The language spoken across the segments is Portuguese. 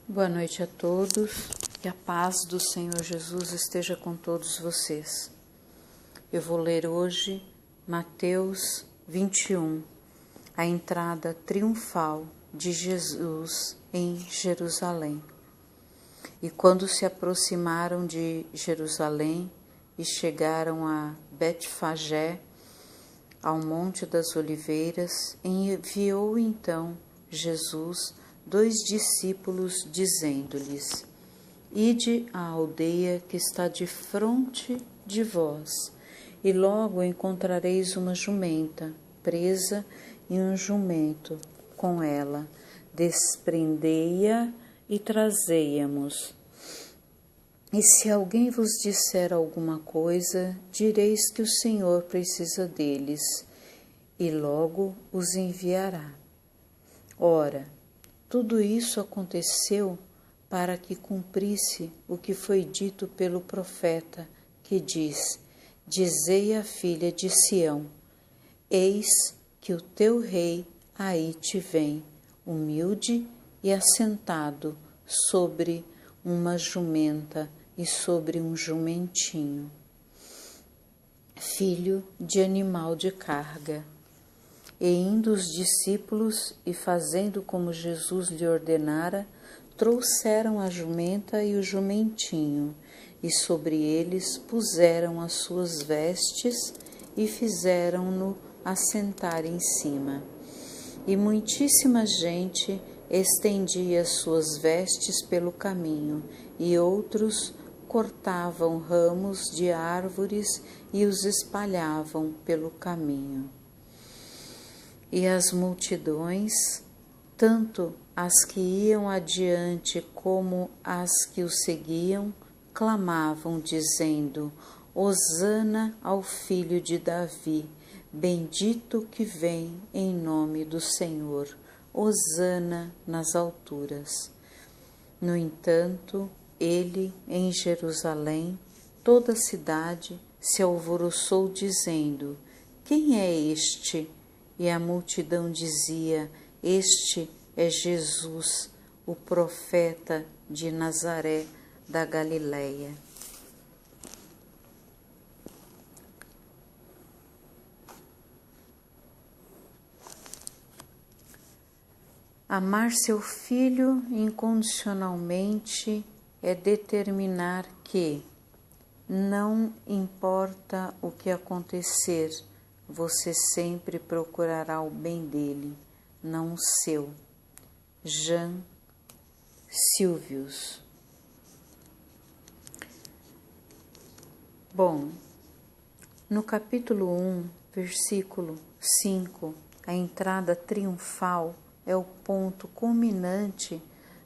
Boa noite a todos, que a paz do Senhor Jesus esteja com todos vocês. Eu vou ler hoje Mateus 21, a entrada triunfal de Jesus em Jerusalém. E quando se aproximaram de Jerusalém e chegaram a Betfagé, ao Monte das Oliveiras, enviou então Jesus 2 discípulos, dizendo-lhes: Ide à aldeia que está defronte de vós, e logo encontrareis uma jumenta presa e um jumento com ela. Desprendei-a e trazei-amos. E se alguém vos disser alguma coisa, direis que o Senhor precisa deles, e logo os enviará. Ora, tudo isso aconteceu para que cumprisse o que foi dito pelo profeta, que diz: Dizei à filha de Sião: Eis que o teu rei aí te vem, humilde e assentado sobre uma jumenta e sobre um jumentinho, filho de animal de carga. E indo os discípulos, e fazendo como Jesus lhe ordenara, trouxeram a jumenta e o jumentinho, e sobre eles puseram as suas vestes, e fizeram-no assentar em cima. E muitíssima gente estendia as suas vestes pelo caminho, e outros cortavam ramos de árvores e os espalhavam pelo caminho. E as multidões, tanto as que iam adiante como as que o seguiam, clamavam, dizendo: Hosana ao filho de Davi, bendito que vem em nome do Senhor, hosana nas alturas. No entanto, ele, em Jerusalém, toda a cidade se alvoroçou, dizendo: Quem é este? E a multidão dizia: Este é Jesus, o profeta de Nazaré da Galileia. Amar seu filho incondicionalmente é determinar que, não importa o que acontecer, você sempre procurará o bem dele, não o seu. Jean Silvius. Bom, no capítulo 1, versículo 5, a entrada triunfal é o ponto culminante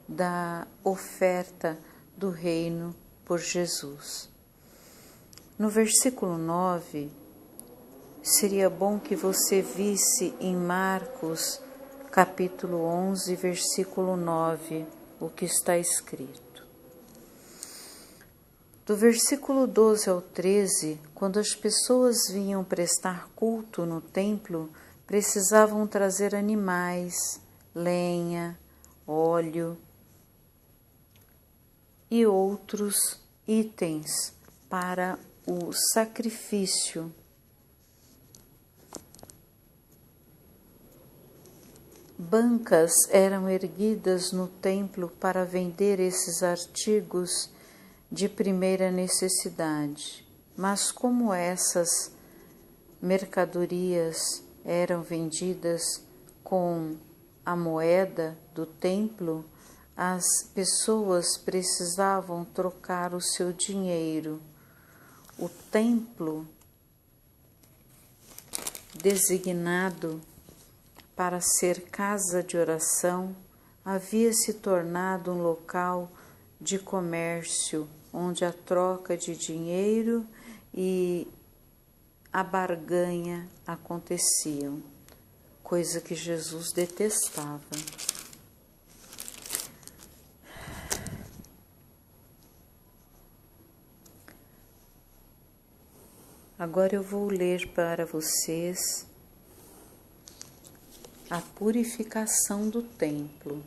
da oferta do reino por Jesus. No versículo 9, seria bom que você visse em Marcos, capítulo 11, versículo 9, o que está escrito. Do versículo 12 ao 13, quando as pessoas vinham prestar culto no templo, precisavam trazer animais, lenha, óleo e outros itens para o sacrifício. Bancas eram erguidas no templo para vender esses artigos de primeira necessidade, mas como essas mercadorias eram vendidas com a moeda do templo, as pessoas precisavam trocar o seu dinheiro. O templo, designado para ser casa de oração, havia se tornado um local de comércio, onde a troca de dinheiro e a barganha aconteciam, coisa que Jesus detestava. Agora eu vou ler para vocês a purificação do templo.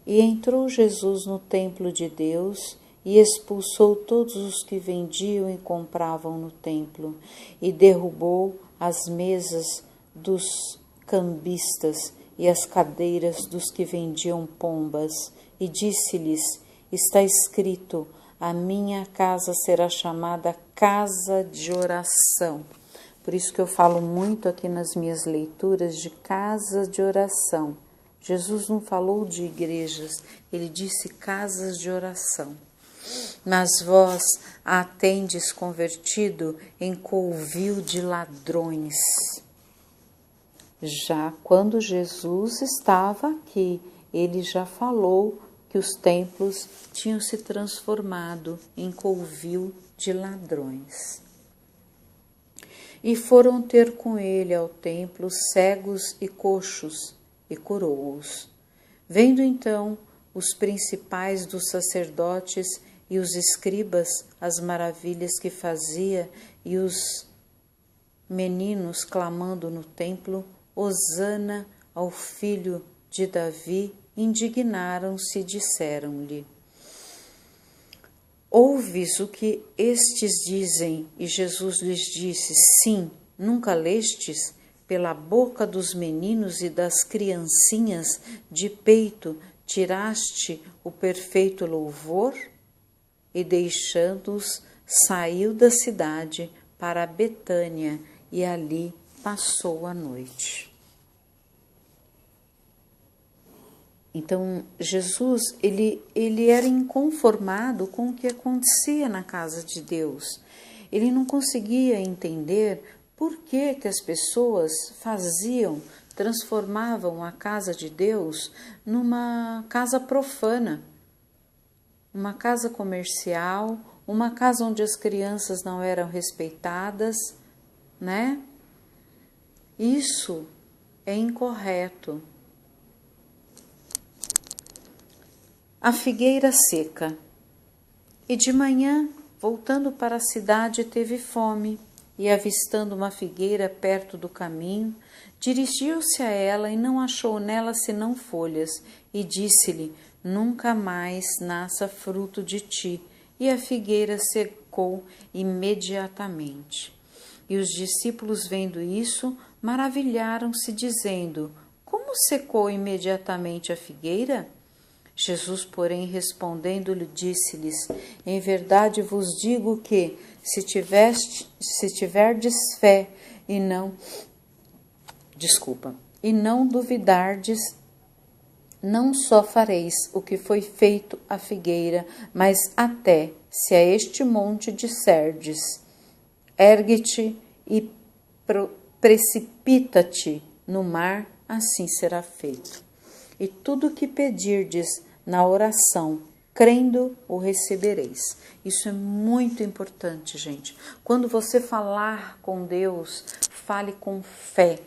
E entrou Jesus no templo de Deus e expulsou todos os que vendiam e compravam no templo, e derrubou as mesas dos cambistas e as cadeiras dos que vendiam pombas, e disse-lhes: está escrito, a minha casa será chamada casa de oração. Por isso que eu falo muito aqui nas minhas leituras de casa de oração. Jesus não falou de igrejas, ele disse casas de oração. Mas vós a tendes convertido em covil de ladrões. Já quando Jesus estava aqui, ele já falou que os templos tinham se transformado em covil de ladrões. E foram ter com ele ao templo cegos e coxos, e curou-os. Vendo então os principais dos sacerdotes e os escribas as maravilhas que fazia, e os meninos clamando no templo, Hosana ao filho de Davi, indignaram-se e disseram-lhe: ouves o que estes dizem? E Jesus lhes disse: sim, nunca lestes? Pela boca dos meninos e das criancinhas de peito tiraste o perfeito louvor? E deixando-os, saiu da cidade para Betânia e ali passou a noite. Então, Jesus, ele era inconformado com o que acontecia na casa de Deus. Ele não conseguia entender por que as pessoas transformavam a casa de Deus numa casa profana, uma casa comercial, uma casa onde as crianças não eram respeitadas, né? Isso é incorreto. A figueira seca. E de manhã, voltando para a cidade, teve fome, e avistando uma figueira perto do caminho, dirigiu-se a ela e não achou nela senão folhas, e disse-lhe: nunca mais nasça fruto de ti. E a figueira secou imediatamente. E os discípulos, vendo isso, maravilharam-se, dizendo: como secou imediatamente a figueira? Jesus, porém, respondendo-lhe, disse-lhes: em verdade vos digo que, se tiverdes fé e não duvidardes, não só fareis o que foi feito à figueira, mas até, se a este monte disserdes: ergue-te e precipita-te no mar, assim será feito. E tudo o que pedirdes na oração, crendo, o recebereis. Isso é muito importante, gente. Quando você falar com Deus, fale com fé.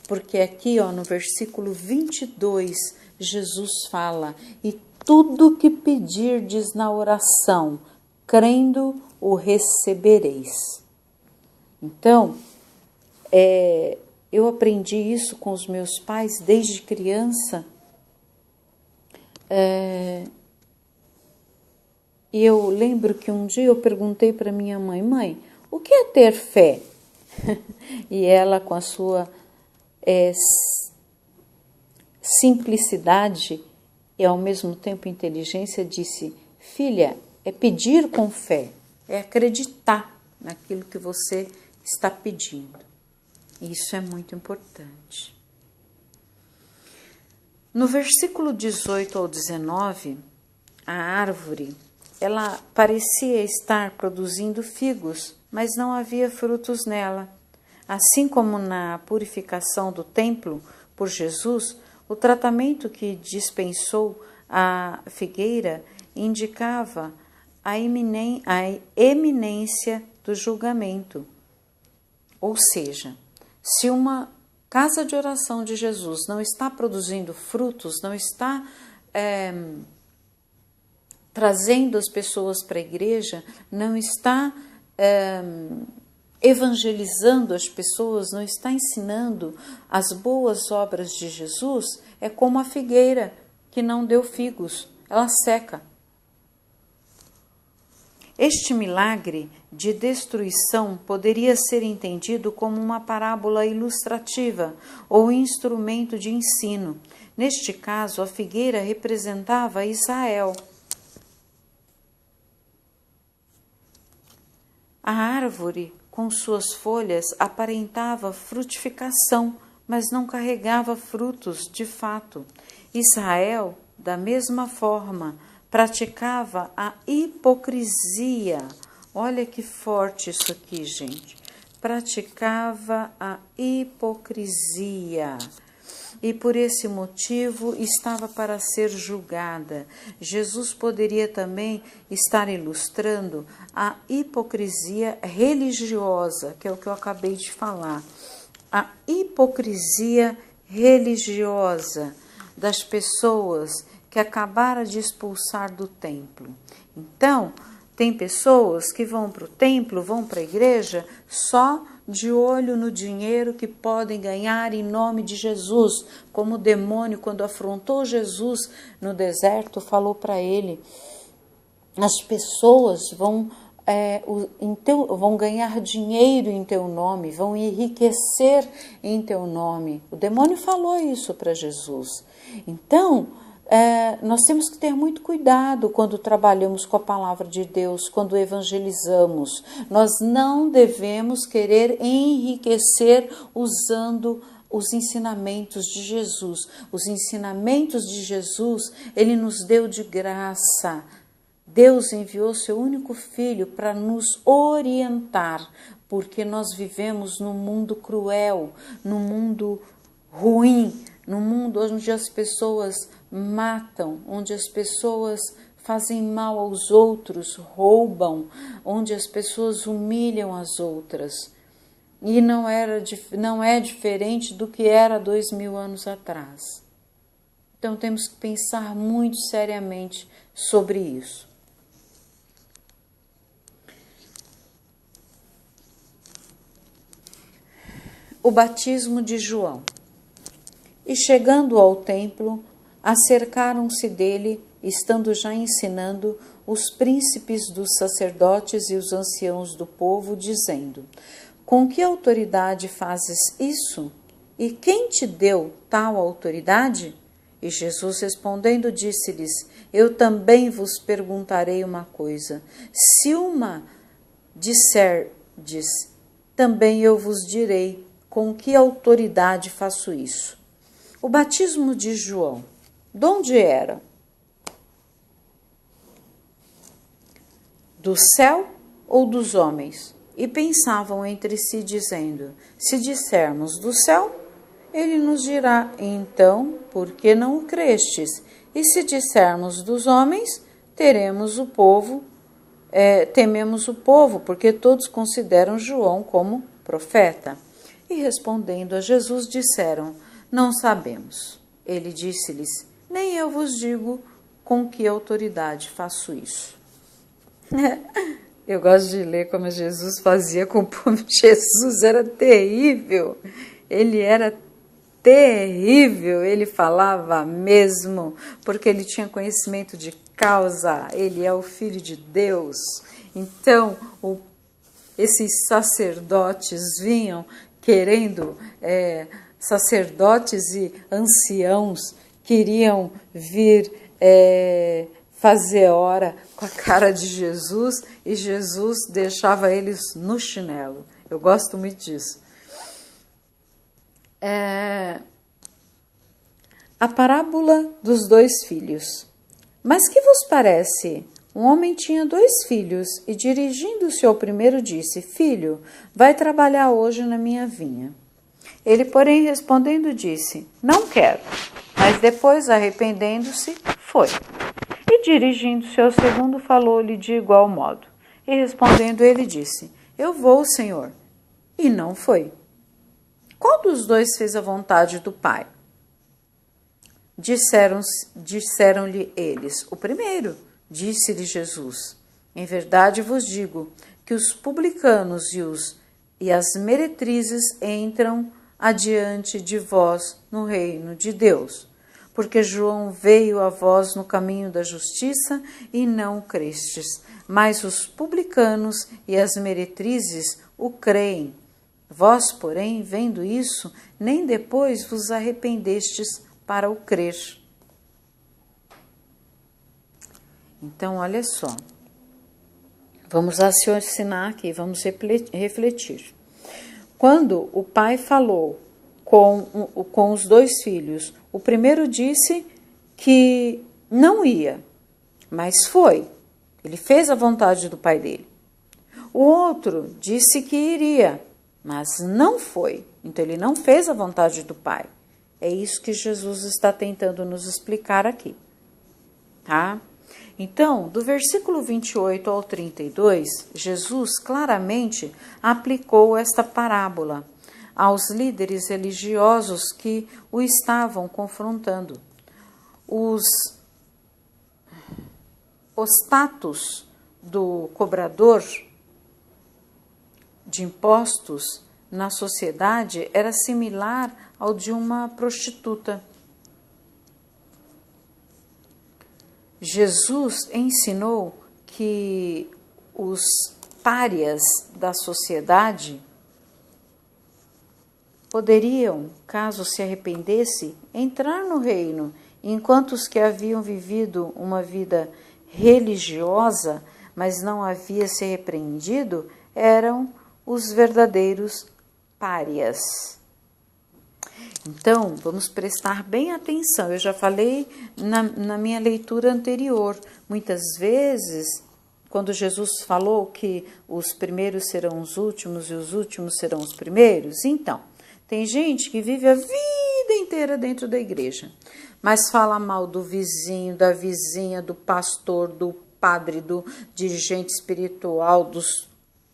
Porque aqui, no versículo 22, Jesus fala: e tudo que pedirdes na oração, crendo, o recebereis. Então, eu aprendi isso com os meus pais desde criança. E eu lembro que um dia eu perguntei para minha mãe: mãe, o que é ter fé? E ela, com a sua simplicidade e ao mesmo tempo inteligência, disse: filha, é pedir com fé, é acreditar naquilo que você está pedindo. Isso é muito importante. No versículo 18 ao 19, a árvore, ela parecia estar produzindo figos, mas não havia frutos nela. Assim como na purificação do templo por Jesus, o tratamento que dispensou a figueira indicava a eminência do julgamento. Ou seja, se uma casa de oração de Jesus não está produzindo frutos, não está trazendo as pessoas para a igreja, não está evangelizando as pessoas, não está ensinando as boas obras de Jesus, é como a figueira que não deu figos, ela seca. Este milagre de destruição poderia ser entendido como uma parábola ilustrativa ou instrumento de ensino. Neste caso, a figueira representava Israel. A árvore, com suas folhas, aparentava frutificação, mas não carregava frutos de fato. Israel, da mesma forma, praticava a hipocrisia. Olha que forte isso aqui, gente. Praticava a hipocrisia. E por esse motivo estava para ser julgada. Jesus poderia também estar ilustrando a hipocrisia religiosa, que é o que eu acabei de falar. A hipocrisia religiosa das pessoas que acabaram de expulsar do templo. Então, tem pessoas que vão para o templo, vão para a igreja só de olho no dinheiro que podem ganhar em nome de Jesus, como o demônio, quando afrontou Jesus no deserto, falou para ele: as pessoas vão ganhar dinheiro em teu nome, vão enriquecer em teu nome. O demônio falou isso para Jesus. Então, nós temos que ter muito cuidado quando trabalhamos com a palavra de Deus, quando evangelizamos. Nós não devemos querer enriquecer usando os ensinamentos de Jesus. Os ensinamentos de Jesus, Ele nos deu de graça. Deus enviou seu único Filho para nos orientar, porque nós vivemos num mundo cruel, num mundo ruim, num mundo onde as pessoas matam, onde as pessoas fazem mal aos outros, roubam, onde as pessoas humilham as outras. E não é diferente do que era 2000 anos atrás. Então temos que pensar muito seriamente sobre isso. O batismo de João. E chegando ao templo, acercaram-se dele, estando já ensinando, os príncipes dos sacerdotes e os anciãos do povo, dizendo: com que autoridade fazes isso? E quem te deu tal autoridade? E Jesus respondendo disse-lhes: eu também vos perguntarei uma coisa. Se uma disserdes, também eu vos direi com que autoridade faço isso. O batismo de João, de onde era? Do céu ou dos homens? E pensavam entre si, dizendo: se dissermos do céu, ele nos dirá: então, por que não o crestes? E se dissermos dos homens, tememos o povo, porque todos consideram João como profeta. E respondendo a Jesus, disseram: não sabemos. Ele disse-lhes: nem eu vos digo com que autoridade faço isso. Eu gosto de ler como Jesus fazia com o povo. Jesus era terrível. Ele era terrível. Ele falava mesmo, porque ele tinha conhecimento de causa. Ele é o Filho de Deus. Então, esses sacerdotes vinham querendo, sacerdotes e anciãos queriam vir fazer hora com a cara de Jesus, e Jesus deixava eles no chinelo. Eu gosto muito disso. A parábola dos 2 filhos. Mas que vos parece? Um homem tinha 2 filhos, e dirigindo-se ao primeiro disse: filho, vai trabalhar hoje na minha vinha. Ele, porém, respondendo, disse: não quero. Mas depois, arrependendo-se, foi. E dirigindo-se ao segundo, falou-lhe de igual modo. E respondendo, ele disse: eu vou, Senhor. E não foi. Qual dos 2 fez a vontade do Pai? Disseram-lhe eles: o primeiro. Disse-lhe Jesus: em verdade vos digo que os publicanos e as meretrizes entram adiante de vós no reino de Deus. porque João veio a vós no caminho da justiça e não o crestes, mas os publicanos e as meretrizes o creem. Vós, porém, vendo isso, nem depois vos arrependestes para o crer. Então, olha só. Vamos raciocinar aqui, vamos refletir. Quando o pai falou com os dois filhos, o primeiro disse que não ia, mas foi. Ele fez a vontade do pai dele. O outro disse que iria, mas não foi. Então, ele não fez a vontade do pai. É isso que Jesus está tentando nos explicar aqui. Tá? Então, do versículo 28 ao 32, Jesus claramente aplicou esta parábola aos líderes religiosos que o estavam confrontando. O status do cobrador de impostos na sociedade era similar ao de uma prostituta. Jesus ensinou que os párias da sociedade poderiam, caso se arrependesse, entrar no reino, enquanto os que haviam vivido uma vida religiosa, mas não havia se arrependido, eram os verdadeiros párias. Então, vamos prestar bem atenção. Eu já falei na minha leitura anterior. Muitas vezes, quando Jesus falou que os primeiros serão os últimos e os últimos serão os primeiros, então, tem gente que vive a vida inteira dentro da igreja, mas fala mal do vizinho, da vizinha, do pastor, do padre, do dirigente espiritual, dos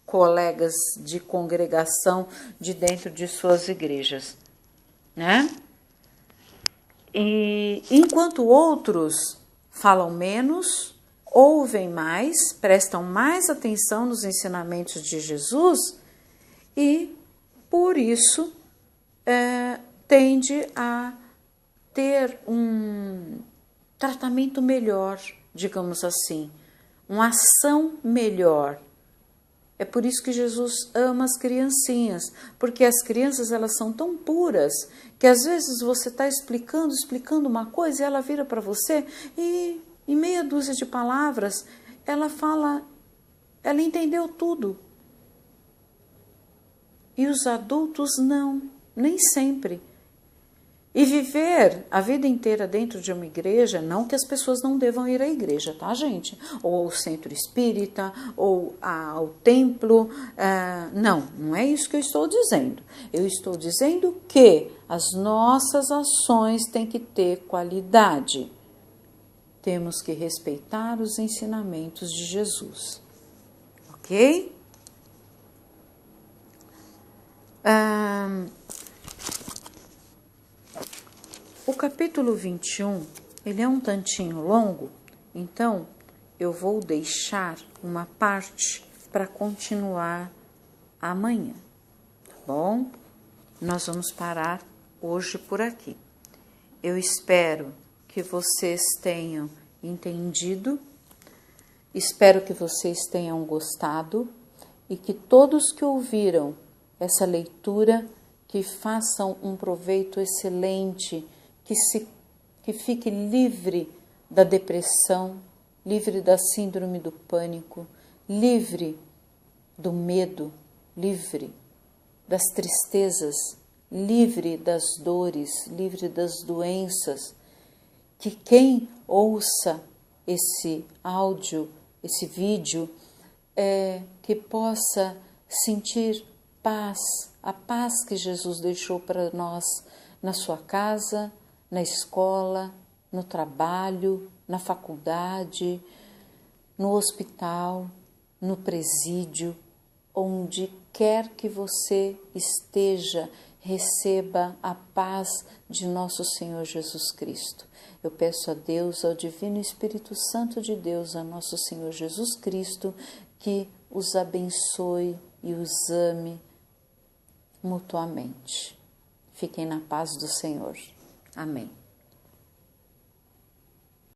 colegas de congregação de dentro de suas igrejas. Né? E enquanto outros falam menos, ouvem mais, prestam mais atenção nos ensinamentos de Jesus e, por isso, tende a ter um tratamento melhor, digamos assim, uma ação melhor. É por isso que Jesus ama as criancinhas, porque as crianças elas são tão puras que às vezes você está explicando uma coisa e ela vira para você e em meia dúzia de palavras ela fala, ela entendeu tudo. E os adultos não, nem sempre. E viver a vida inteira dentro de uma igreja, não que as pessoas não devam ir à igreja, tá, gente? Ou ao centro espírita, ou ao templo. Não é isso que eu estou dizendo. Eu estou dizendo que as nossas ações têm que ter qualidade. Temos que respeitar os ensinamentos de Jesus. Ok? O capítulo 21, ele é um tantinho longo, então eu vou deixar uma parte para continuar amanhã, tá bom? Nós vamos parar hoje por aqui. Eu espero que vocês tenham entendido, espero que vocês tenham gostado e que todos que ouviram essa leitura, que façam um proveito excelente, que fique livre da depressão, livre da síndrome do pânico, livre do medo, livre das tristezas, livre das dores, livre das doenças. Que quem ouça esse áudio, esse vídeo, que possa sentir paz, a paz que Jesus deixou para nós na sua casa, na escola, no trabalho, na faculdade, no hospital, no presídio, onde quer que você esteja, receba a paz de nosso Senhor Jesus Cristo. Eu peço a Deus, ao Divino Espírito Santo de Deus, a nosso Senhor Jesus Cristo, que os abençoe e os ame mutuamente. Fiquem na paz do Senhor. Amém.